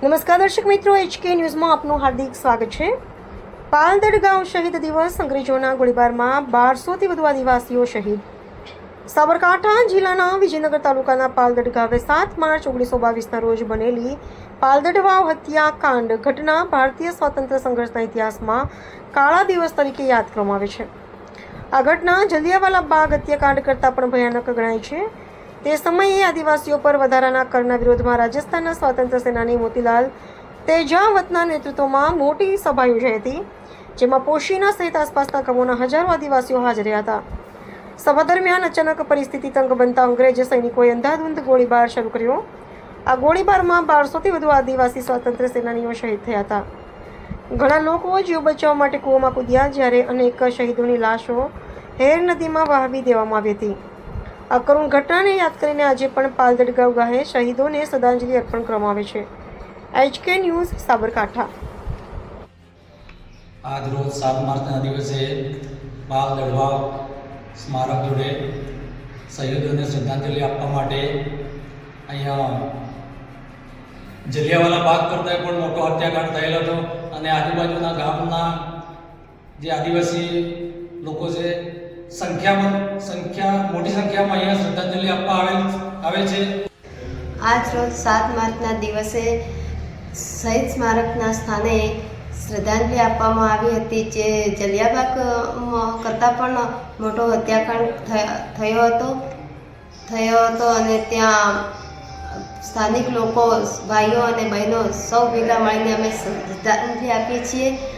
નમસ્કાર દર્શક મિત્રો, HK ન્યૂઝમાં આપનું હાર્દિક સ્વાગત છે। પાલદડ ગાંવ શહીદ દિવસ, અંગ્રેજોના ગોળીબારમાં 1200થી વધુ આદિવાસીઓ શહીદ। સાબરકાંઠા જિલ્લાના વિજયનગર તાલુકાના પાલદડ ગામે 7 માર્ચ 1922ના રોજ બનેલી પાલદડ વાવ હત્યાકાંડ ઘટના ભારતીય સ્વાતંત્ર્ય સંઘર્ષના ઇતિહાસમાં કાળા દિવસ તરીકે યાદ કરવામાં આવે છે। આ ઘટના જલિયાવાલા બાગ હત્યાકાંડ કરતાં પણ ભયાનક ગણાય છે। તે સમયે આદિવાસીઓ પર વધારાના કરના વિરોધમાં રાજસ્થાનના સ્વાતંત્ર્ય સેનાની મોતીલાલ તેજાવતના નેતૃત્વમાં મોટી સભા યોજાઈ હતી, જેમાં પોશીના સહિત આસપાસના ગામોના હજારો આદિવાસીઓ હાજર રહ્યા હતા। સભા દરમિયાન અચાનક પરિસ્થિતિ તંગ બનતા અંગ્રેજ સૈનિકોએ અંધાધૂંધ ગોળીબાર શરૂ કર્યો। આ ગોળીબારમાં 1200થી વધુ આદિવાસી સ્વાતંત્ર્ય સેનાનીઓ શહીદ થયા હતા। ઘણા લોકો જીવ બચાવવા માટે કૂવામાં કૂદ્યા, જ્યારે અનેક શહીદોની લાશો હેર નદીમાં વહાવી દેવામાં આવી હતી। આ કરુણ ઘટનાને યાદ કરીને આજે પણ પાલદડ ગાંવ ગાહે શહીદોને શ્રદ્ધાંજલિ અર્પણ કરવામાં આવે છે। HK news Sabarkantha. આજ રોજ 7 માર્ચના દિવસે પાલદડ વાવ સ્મારક જોડે શહીદોને શ્રદ્ધાંજલિ આપવા માટે અહીંયા જલિયાવાલા બાગ કરતાં પણ મોટો હત્યાકાંડ થયેલો હતો અને આજુબાજુના ગામના જે આદિવાસી લોકો છે મોટી સંખ્યામાં અહીંયા શ્રદ્ધાંજલિ આપવા આવે છે। આજ રોજ 7 માર્ચના દિવસે શહીદ સ્મારકના સ્થાને શ્રદ્ધાંજલિ આપવામાં આવી હતી, જે જલિયાબાગ કરતાં પણ મોટો હત્યાકાંડ થયો હતો અને ત્યાં સ્થાનિક લોકો, ભાઈઓ અને બહેનો સૌ ભેગા મળીને અમે શ્રદ્ધાંજલિ આપીએ છીએ।